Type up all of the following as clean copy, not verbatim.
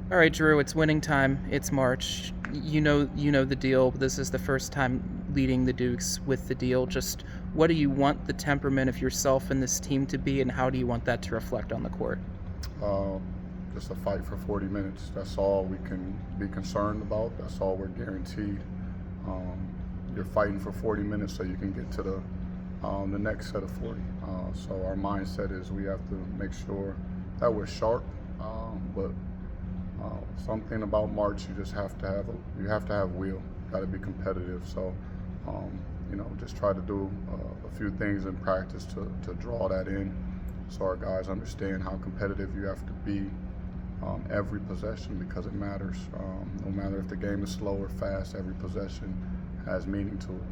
All right, Drew, it's winning time. It's March. You know the deal. This is the first time leading the Dukes with the deal. Just what do you want the temperament of yourself and this team to be, and how do you want that to reflect on the court? Uh, just a fight for 40 minutes. That's all we can be concerned about. That's all we're guaranteed. Um, you're fighting for 40 minutes so you can get to the next set of 40. So our mindset is we have to make sure that we're sharp, but something about March, you just have to have will. Got to be competitive. So, just try to do a few things in practice to draw that in, so our guys understand how competitive you have to be every possession, because it matters. No matter if the game is slow or fast, every possession has meaning to it.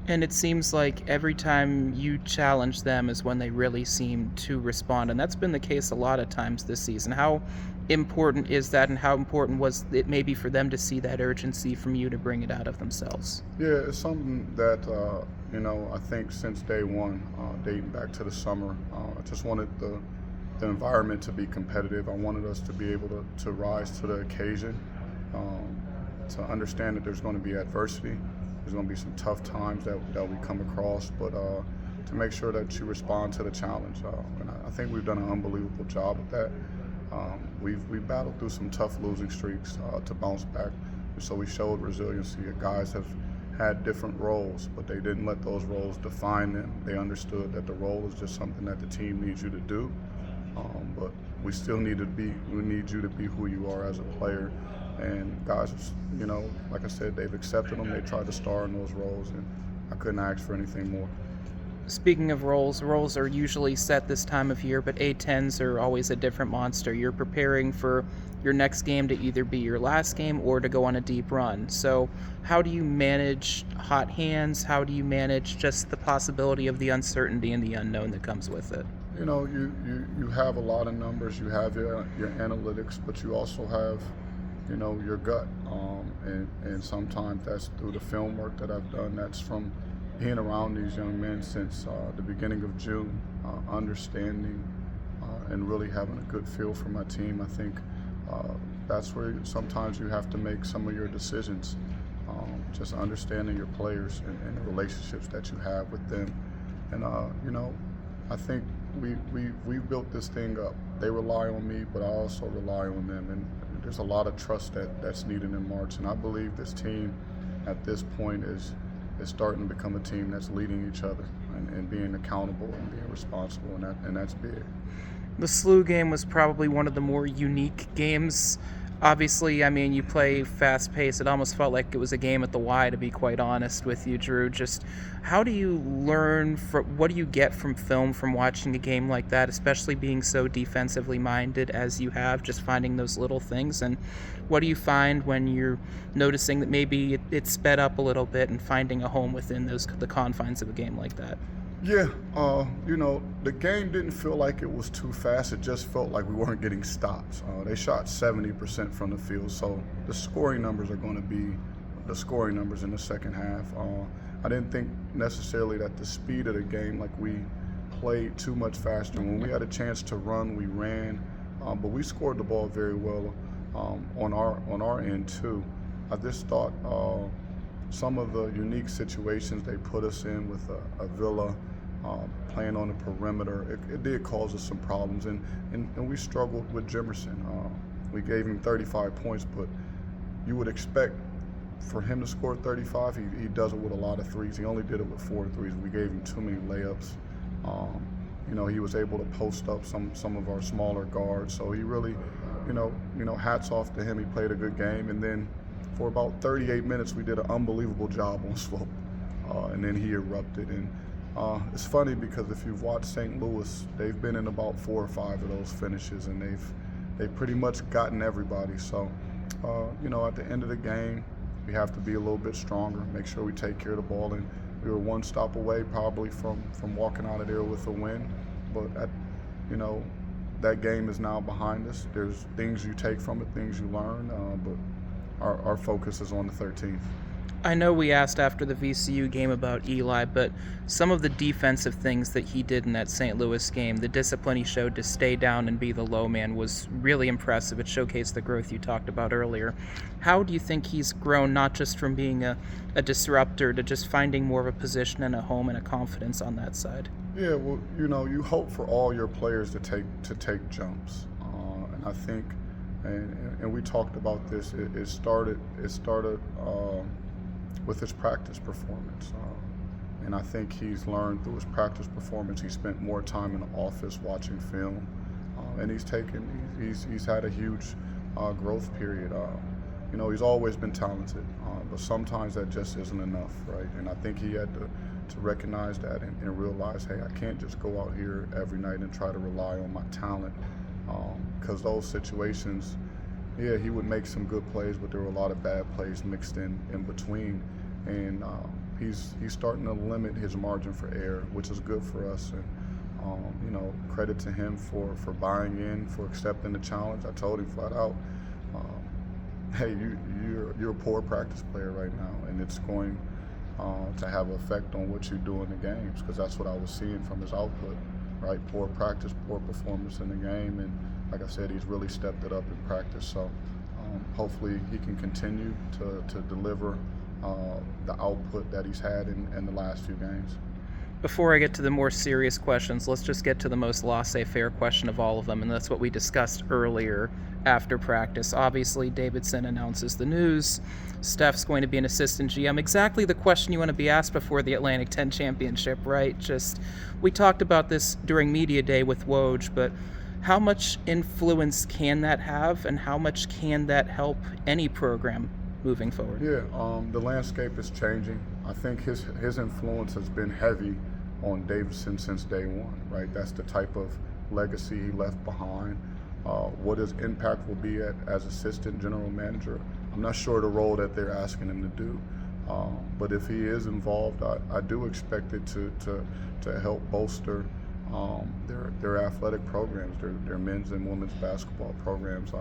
And it seems like every time you challenge them is when they really seem to respond, and that's been the case a lot of times this season. How important is that, and how important was it maybe for them to see that urgency from you to bring it out of themselves? Yeah, it's something that I think since day one, dating back to the summer, I just wanted the environment to be competitive. I wanted us to be able to rise to the occasion, um, to understand that there's going to be adversity. There's going to be some tough times that we come across, but to make sure that you respond to the challenge. And I think we've done an unbelievable job with that. We've battled through some tough losing streaks to bounce back, so we showed resiliency. Guys have had different roles, but they didn't let those roles define them. They understood that the role is just something that the team needs you to do, but we need you to be who you are as a player. And guys, like I said, they've accepted them. They tried to star in those roles, and I couldn't ask for anything more. Speaking of roles are usually set this time of year, but A10s are always a different monster. You're preparing for your next game to either be your last game or to go on a deep run. So, how do you manage hot hands? How do you manage just the possibility of the uncertainty and the unknown that comes with it? You have a lot of numbers. You have your analytics, but you also have your gut. And sometimes that's through the film work that I've done. That's from being around these young men since the beginning of June, understanding and really having a good feel for my team. I think that's where sometimes you have to make some of your decisions, just understanding your players and the relationships that you have with them. And I think we built this thing up. They rely on me, but I also rely on them. And there's a lot of trust that's needed in March. And I believe this team at this point is starting to become a team that's leading each other and being accountable and being responsible, and that's big. The SLU game was probably one of the more unique games. Obviously, I mean, you play fast pace. It almost felt like it was a game at the Y, to be quite honest with you, Drew. Just how do you learn what do you get from film from watching a game like that, especially being so defensively minded as you have, just finding those little things? And what do you find when you're noticing that maybe it's sped up a little bit and finding a home within the confines of a game like that? Yeah, the game didn't feel like it was too fast. It just felt like we weren't getting stops. They shot 70% from the field, so the scoring numbers are going to be the scoring numbers in the second half. I didn't think necessarily that the speed of the game, like we played too much faster. When we had a chance to run, we ran, but we scored the ball very well on our end too. I just thought some of the unique situations they put us in with a Villa playing on the perimeter, it did cause us some problems, and we struggled with Jimerson. We gave him 35 points, but you would expect for him to score 35. He does it with a lot of threes. He only did it with 4 threes. We gave him too many layups. He was able to post up some of our smaller guards. So he really, hats off to him. He played a good game, and then for about 38 minutes, we did an unbelievable job on Slope, and then he erupted. And it's funny because if you've watched St. Louis, they've been in about 4 or 5 of those finishes, and they've pretty much gotten everybody. So, at the end of the game, we have to be a little bit stronger, make sure we take care of the ball, and we were one stop away probably from walking out of there with a win. But that game is now behind us. There's things you take from it, things you learn, but our focus is on the 13th. I know we asked after the VCU game about Eli, but some of the defensive things that he did in that St. Louis game, the discipline he showed to stay down and be the low man, was really impressive. It showcased the growth you talked about earlier. How do you think he's grown, not just from being a disruptor to just finding more of a position and a home and a confidence on that side? Yeah, well, you hope for all your players to take jumps, and I think, and we talked about this. It started with his practice performance, and I think he's learned through his practice performance. He spent more time in the office watching film, and he's had a huge growth period. He's always been talented, but sometimes that just isn't enough, right? And I think he had to recognize that and realize, hey, I can't just go out here every night and try to rely on my talent, because those situations, yeah, he would make some good plays, but there were a lot of bad plays mixed in between, and he's starting to limit his margin for error, which is good for us. And credit to him for buying in, for accepting the challenge. I told him flat out, hey, you're a poor practice player right now, and it's going to have an effect on what you do in the games, because that's what I was seeing from his output, right? Poor practice, poor performance in the game, and like I said, he's really stepped it up in practice. So hopefully he can continue to deliver the output that he's had in the last few games. Before I get to the more serious questions, let's just get to the most laissez-faire question of all of them, and that's what we discussed earlier after practice. Obviously, Davidson announces the news. Steph's going to be an assistant GM. Exactly the question you want to be asked before the Atlantic 10 championship, right? We talked about this during media day with Woj, but how much influence can that have, and how much can that help any program moving forward? Yeah, the landscape is changing. I think his influence has been heavy on Davidson since day one, right? That's the type of legacy he left behind. What his impact will be as assistant general manager, I'm not sure the role that they're asking him to do. But if he is involved, I do expect it to help bolster their athletic programs, their men's and women's basketball programs.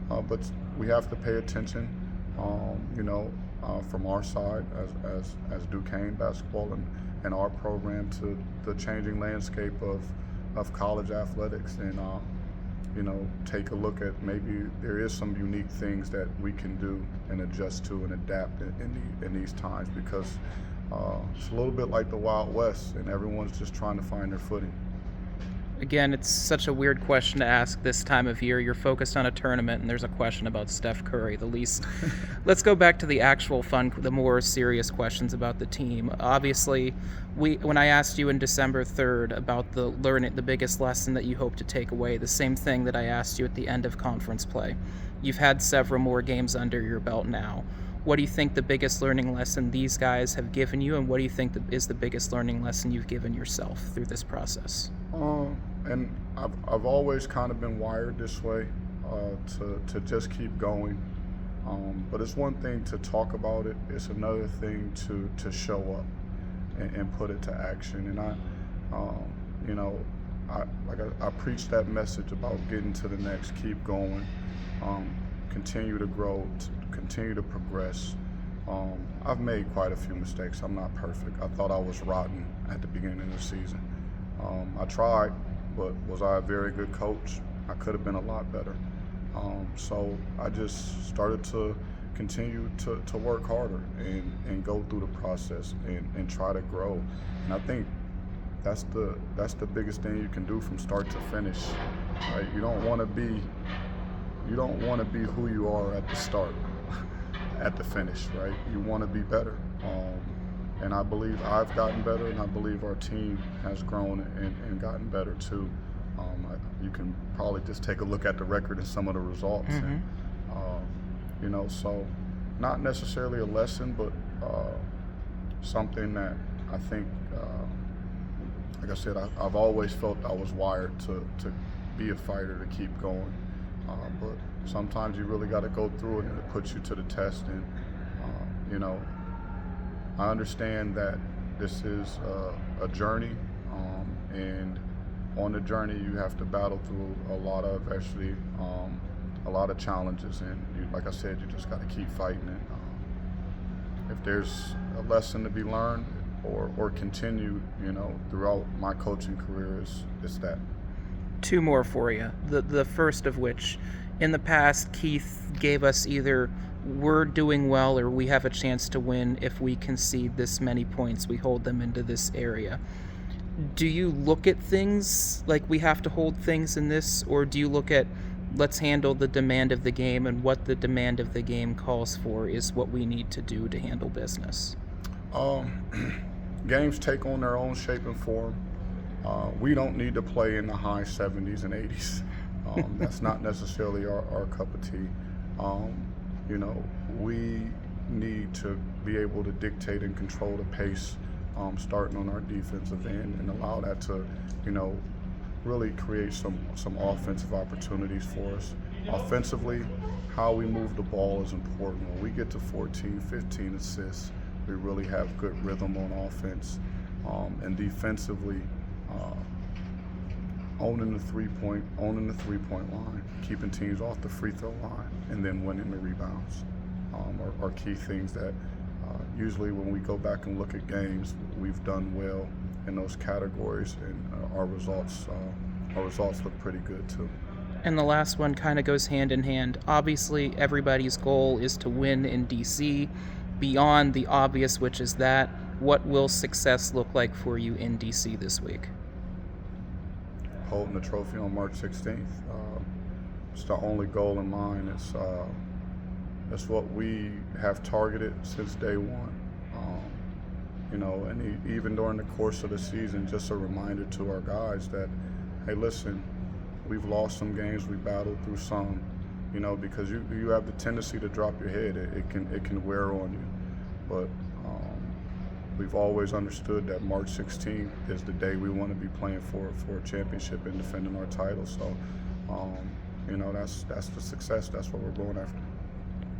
But we have to pay attention, from our side as Duquesne basketball and our program, to the changing landscape of college athletics, and take a look at maybe there is some unique things that we can do and adjust to and adapt in these times, because it's a little bit like the Wild West, and everyone's just trying to find their footing. Again, it's such a weird question to ask this time of year. You're focused on a tournament, and there's a question about Steph Curry, the least. Let's go back to the actual fun, the more serious questions about the team. Obviously, when I asked you in December 3rd about the biggest lesson that you hope to take away, the same thing that I asked you at the end of conference play. You've had several more games under your belt now. What do you think the biggest learning lesson these guys have given you, and what do you think is the biggest learning lesson you've given yourself through this process? And I've always kind of been wired this way, to just keep going. But it's one thing to talk about it; it's another thing to show up and put it to action. And I preach that message about getting to the next, keep going, continue to grow, continue to progress. I've made quite a few mistakes. I'm not perfect. I thought I was rotten at the beginning of the season. I tried, but was I a very good coach? I could have been a lot better. So I just started to continue to work harder and go through the process and try to grow. And I think that's the biggest thing you can do from start to finish. Right? You don't want to be who you are at the start, at the finish, right? You want to be better. And I believe I've gotten better, and I believe our team has grown and gotten better too. You can probably just take a look at the record and some of the results. Mm-hmm. And, so not necessarily a lesson, but something that I think, like I said, I've always felt I was wired to be a fighter, to keep going. But sometimes you really got to go through it, and it puts you to the test. And, I understand that this is a journey, and on the journey you have to battle through a lot of challenges. And like I said, you just got to keep fighting it. if there's a lesson to be learned or continued, throughout my coaching career, is that. Two more for you. The first of which, in the past, Keith gave us either we're doing well or we have a chance to win if we concede this many points, we hold them into this area. Do you look at things like we have to hold things in this, or do you look at let's handle the demand of the game, and what the demand of the game calls for is what we need to do to handle business? Um, Games take on their own shape and form. We don't need to play in the high 70s and 80s. That's not necessarily our cup of tea. We need to be able to dictate and control the pace, starting on our defensive end, and allow that to, really create some offensive opportunities for us. Offensively, how we move the ball is important. When we get to 14, 15 assists, we really have good rhythm on offense. And defensively, owning the three-point line, keeping teams off the free throw line, and then winning the rebounds are key things that usually when we go back and look at games, we've done well in those categories, and our results look pretty good too. And the last one kind of goes hand in hand. Obviously, everybody's goal is to win in DC. Beyond the obvious, which is that, what will success look like for you in DC this week? Holding the trophy on March 16th. It's the only goal in mind. It's what we have targeted since day one. And even during the course of the season, just a reminder to our guys that, hey, listen, we've lost some games, we battled through some, because you have the tendency to drop your head. It can wear on you. But we've always understood that March 16th is the day we want to be playing for a championship and defending our title. So, that's the success. That's what we're going after.